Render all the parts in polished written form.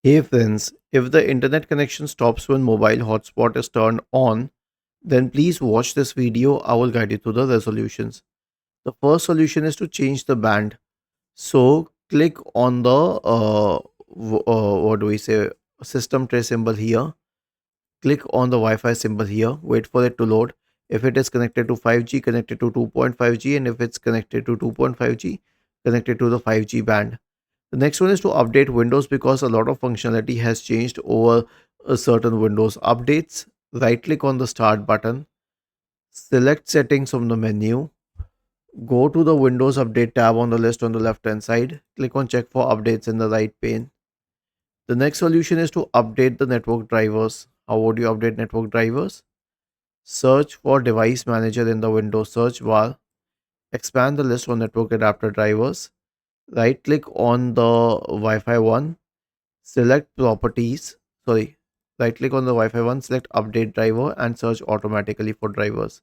Hey friends, if the internet connection stops when mobile hotspot is turned on, then please watch this video. I will guide you through the resolutions. The first solution is to change the band. So click on the what do we say system tray symbol here. Click on the Wi-Fi symbol here. Wait for it to load. If it is connected to 5G, connected to 2.5G, and if it's connected to 2.5G, connected to the 5G band. The next one is to update Windows because a lot of functionality has changed over a certain Windows updates. Right click on the start button, select settings from the menu, go to the Windows Update tab on the list on the left hand side, click on check for updates in the right pane. The next solution is to update the network drivers. How would you update network drivers? Search for device manager in the Windows search bar, expand the list for network adapter drivers, right click on the Wi-Fi one, select properties, sorry, right click on the Wi-Fi one, select update driver and search automatically for drivers.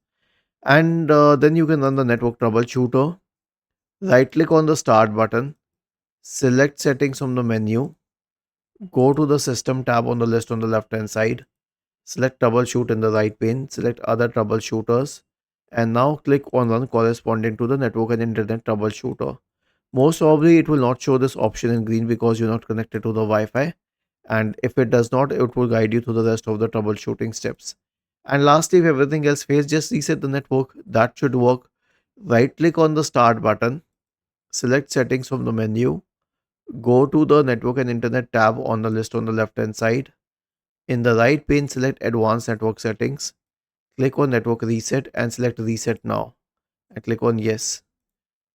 And then you can run the network troubleshooter. Right click on the start button, select settings from the menu, go to the system tab on the list on the left hand side, select troubleshoot in the right pane, select other troubleshooters, and now click on one corresponding to the network and internet troubleshooter. Most probably it will not show this option in green because you're not connected to the Wi-Fi, and if it does not, it will guide you through the rest of the troubleshooting steps. And lastly, if everything else fails, just reset the network. That should work. Right click on the start button, select settings from the menu, go to the network and internet tab on the list on the left hand side. In the right pane, select advanced network settings, click on network reset and select reset now, and click on yes.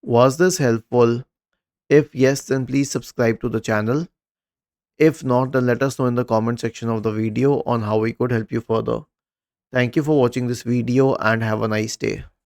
Was this helpful? If yes, then please subscribe to the channel. If not, then let us know in the comment section of the video on how we could help you further. Thank you for watching this video and have a nice day.